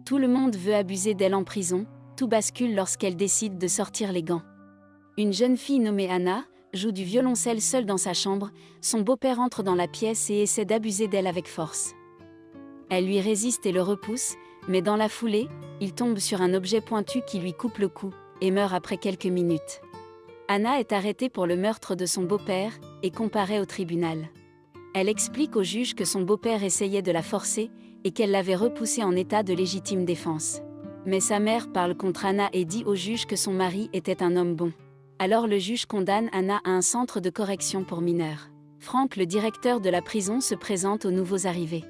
Tout le monde veut abuser d'elle en prison, tout bascule lorsqu'elle décide de sortir les gants. Une jeune fille nommée Anna joue du violoncelle seule dans sa chambre, son beau-père entre dans la pièce et essaie d'abuser d'elle avec force. Elle lui résiste et le repousse, mais dans la foulée, il tombe sur un objet pointu qui lui coupe le cou, et meurt après quelques minutes. Anna est arrêtée pour le meurtre de son beau-père, et comparée au tribunal. Elle explique au juge que son beau-père essayait de la forcer, et qu'elle l'avait repoussé en état de légitime défense. Mais sa mère parle contre Anna et dit au juge que son mari était un homme bon. Alors le juge condamne Anna à un centre de correction pour mineurs. Frank, le directeur de la prison, se présente aux nouveaux arrivés.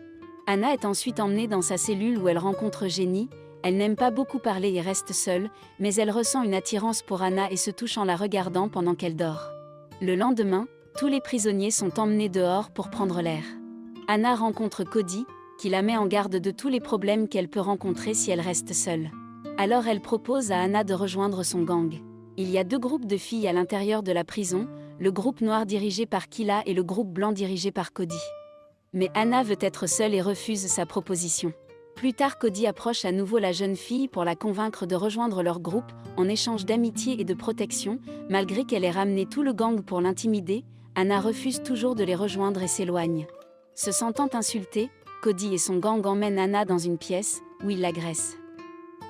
Anna est ensuite emmenée dans sa cellule où elle rencontre Jenny. Elle n'aime pas beaucoup parler et reste seule, mais elle ressent une attirance pour Anna et se touche en la regardant pendant qu'elle dort. Le lendemain, tous les prisonniers sont emmenés dehors pour prendre l'air. Anna rencontre Cody, qui la met en garde de tous les problèmes qu'elle peut rencontrer si elle reste seule. Alors elle propose à Anna de rejoindre son gang. Il y a 2 groupes de filles à l'intérieur de la prison, le groupe noir dirigé par Kila et le groupe blanc dirigé par Cody. Mais Anna veut être seule et refuse sa proposition. Plus tard, Cody approche à nouveau la jeune fille pour la convaincre de rejoindre leur groupe, en échange d'amitié et de protection. Malgré qu'elle ait ramené tout le gang pour l'intimider, Anna refuse toujours de les rejoindre et s'éloigne. Se sentant insultée, Cody et son gang emmènent Anna dans une pièce, où ils l'agressent.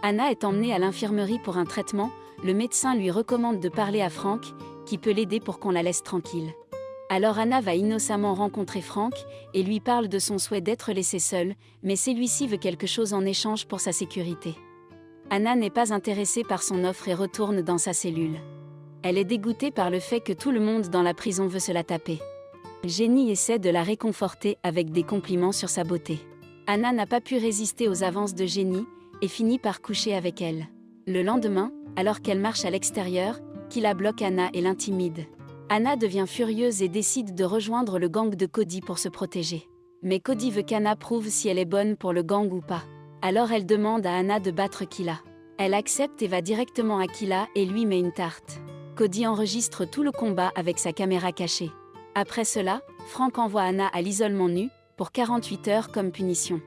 Anna est emmenée à l'infirmerie pour un traitement, le médecin lui recommande de parler à Frank, qui peut l'aider pour qu'on la laisse tranquille. Alors Anna va innocemment rencontrer Frank, et lui parle de son souhait d'être laissée seule, mais celui-ci veut quelque chose en échange pour sa sécurité. Anna n'est pas intéressée par son offre et retourne dans sa cellule. Elle est dégoûtée par le fait que tout le monde dans la prison veut se la taper. Jenny essaie de la réconforter avec des compliments sur sa beauté. Anna n'a pas pu résister aux avances de Jenny, et finit par coucher avec elle. Le lendemain, alors qu'elle marche à l'extérieur, Kila bloque Anna et l'intimide. Anna devient furieuse et décide de rejoindre le gang de Cody pour se protéger. Mais Cody veut qu'Anna prouve si elle est bonne pour le gang ou pas. Alors elle demande à Anna de battre Kila. Elle accepte et va directement à Kila et lui met une tarte. Cody enregistre tout le combat avec sa caméra cachée. Après cela, Frank envoie Anna à l'isolement nu, pour 48 heures comme punition.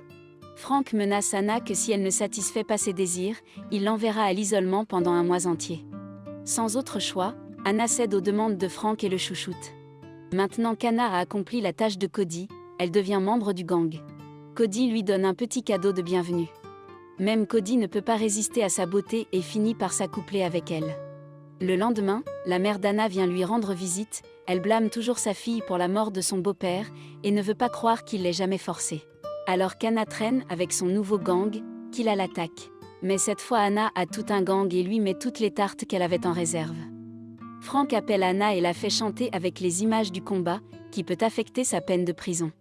Frank menace Anna que si elle ne satisfait pas ses désirs, il l'enverra à l'isolement pendant un mois entier. Sans autre choix, Anna cède aux demandes de Frank et le chouchoute. Maintenant qu'Anna a accompli la tâche de Cody, elle devient membre du gang. Cody lui donne un petit cadeau de bienvenue. Même Cody ne peut pas résister à sa beauté et finit par s'accoupler avec elle. Le lendemain, la mère d'Anna vient lui rendre visite, elle blâme toujours sa fille pour la mort de son beau-père et ne veut pas croire qu'il l'ait jamais forcée. Alors qu'Anna traîne avec son nouveau gang, Kila l'attaque. Mais cette fois Anna a tout un gang et lui met toutes les tartes qu'elle avait en réserve. Frank appelle Anna et la fait chanter avec les images du combat, qui peut affecter sa peine de prison.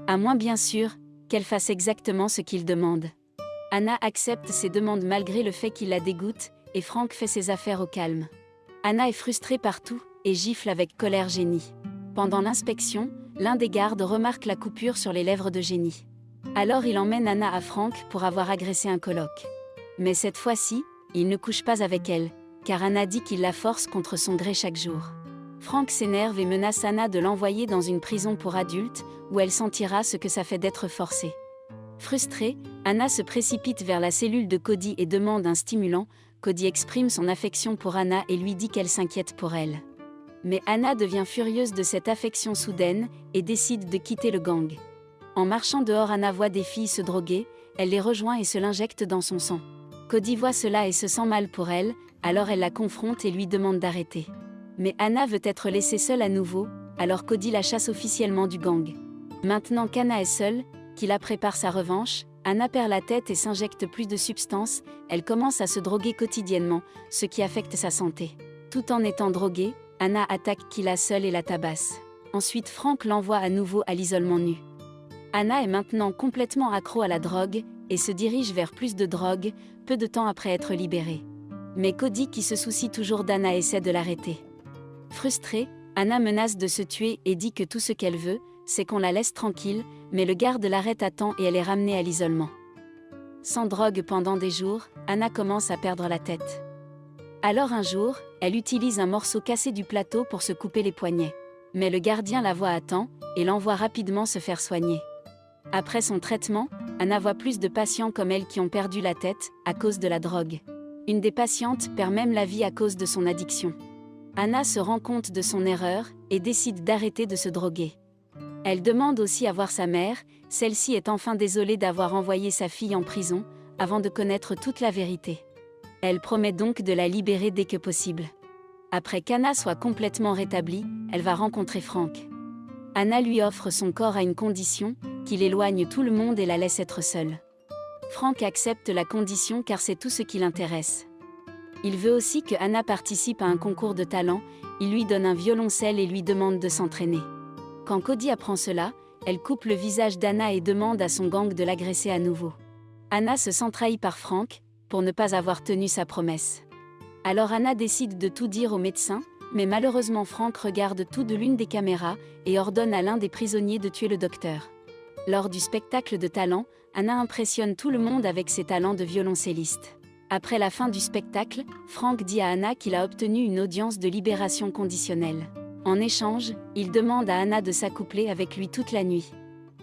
À moins bien sûr, qu'elle fasse exactement ce qu'il demande. Anna accepte ses demandes malgré le fait qu'il la dégoûte, et Frank fait ses affaires au calme. Anna est frustrée partout, et gifle avec colère Jenny. Pendant l'inspection, l'un des gardes remarque la coupure sur les lèvres de Jenny. Alors il emmène Anna à Frank pour avoir agressé un coloc. Mais cette fois-ci, il ne couche pas avec elle, car Anna dit qu'il la force contre son gré chaque jour. Frank s'énerve et menace Anna de l'envoyer dans une prison pour adultes, où elle sentira ce que ça fait d'être forcée. Frustrée, Anna se précipite vers la cellule de Cody et demande un stimulant. Cody exprime son affection pour Anna et lui dit qu'elle s'inquiète pour elle. Mais Anna devient furieuse de cette affection soudaine, et décide de quitter le gang. En marchant dehors, Anna voit des filles se droguer, elle les rejoint et se l'injecte dans son sang. Cody voit cela et se sent mal pour elle, alors elle la confronte et lui demande d'arrêter. Mais Anna veut être laissée seule à nouveau, alors Cody la chasse officiellement du gang. Maintenant qu'Anna est seule, Kila prépare sa revanche, Anna perd la tête et s'injecte plus de substances, elle commence à se droguer quotidiennement, ce qui affecte sa santé. Tout en étant droguée, Anna attaque Kila seule et la tabasse. Ensuite Frank l'envoie à nouveau à l'isolement nu. Anna est maintenant complètement accro à la drogue, et se dirige vers plus de drogue, peu de temps après être libérée. Mais Cody, qui se soucie toujours d'Anna, essaie de l'arrêter. Frustrée, Anna menace de se tuer et dit que tout ce qu'elle veut, c'est qu'on la laisse tranquille, mais le garde l'arrête à temps et elle est ramenée à l'isolement. Sans drogue pendant des jours, Anna commence à perdre la tête. Alors un jour, elle utilise un morceau cassé du plateau pour se couper les poignets. Mais le gardien la voit à temps, et l'envoie rapidement se faire soigner. Après son traitement, Anna voit plus de patients comme elle qui ont perdu la tête à cause de la drogue. Une des patientes perd même la vie à cause de son addiction. Anna se rend compte de son erreur et décide d'arrêter de se droguer. Elle demande aussi à voir sa mère, celle-ci est enfin désolée d'avoir envoyé sa fille en prison, avant de connaître toute la vérité. Elle promet donc de la libérer dès que possible. Après qu'Anna soit complètement rétablie, elle va rencontrer Frank. Anna lui offre son corps à une condition, qu'il éloigne tout le monde et la laisse être seule. Frank accepte la condition car c'est tout ce qui l'intéresse. Il veut aussi que Anna participe à un concours de talent, il lui donne un violoncelle et lui demande de s'entraîner. Quand Cody apprend cela, elle coupe le visage d'Anna et demande à son gang de l'agresser à nouveau. Anna se sent trahie par Frank, pour ne pas avoir tenu sa promesse. Alors Anna décide de tout dire au médecin, mais malheureusement Frank regarde tout de l'une des caméras et ordonne à l'un des prisonniers de tuer le docteur. Lors du spectacle de talent, Anna impressionne tout le monde avec ses talents de violoncelliste. Après la fin du spectacle, Frank dit à Anna qu'il a obtenu une audience de libération conditionnelle. En échange, il demande à Anna de s'accoupler avec lui toute la nuit.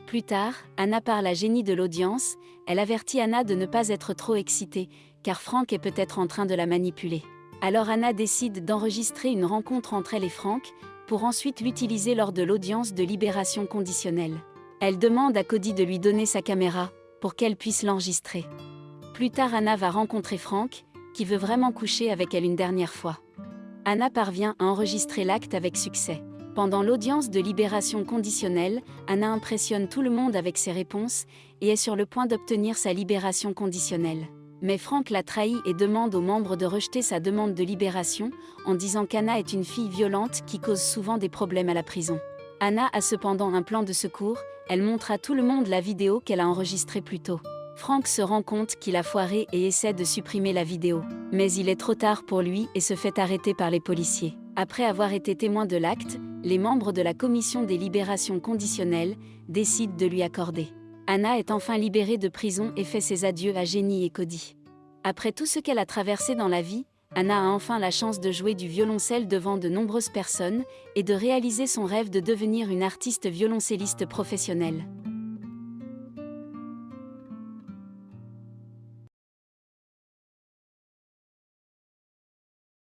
Plus tard, Anna parle à Jenny de l'audience, elle avertit Anna de ne pas être trop excitée, car Frank est peut-être en train de la manipuler. Alors Anna décide d'enregistrer une rencontre entre elle et Frank, pour ensuite l'utiliser lors de l'audience de libération conditionnelle. Elle demande à Cody de lui donner sa caméra, pour qu'elle puisse l'enregistrer. Plus tard Anna va rencontrer Frank, qui veut vraiment coucher avec elle une dernière fois. Anna parvient à enregistrer l'acte avec succès. Pendant l'audience de libération conditionnelle, Anna impressionne tout le monde avec ses réponses, et est sur le point d'obtenir sa libération conditionnelle. Mais Frank la trahit et demande aux membres de rejeter sa demande de libération, en disant qu'Anna est une fille violente qui cause souvent des problèmes à la prison. Anna a cependant un plan de secours, elle montre à tout le monde la vidéo qu'elle a enregistrée plus tôt. Frank se rend compte qu'il a foiré et essaie de supprimer la vidéo. Mais il est trop tard pour lui et se fait arrêter par les policiers. Après avoir été témoin de l'acte, les membres de la commission des libérations conditionnelles décident de lui accorder. Anna est enfin libérée de prison et fait ses adieux à Jenny et Cody. Après tout ce qu'elle a traversé dans la vie, Anna a enfin la chance de jouer du violoncelle devant de nombreuses personnes et de réaliser son rêve de devenir une artiste violoncelliste professionnelle.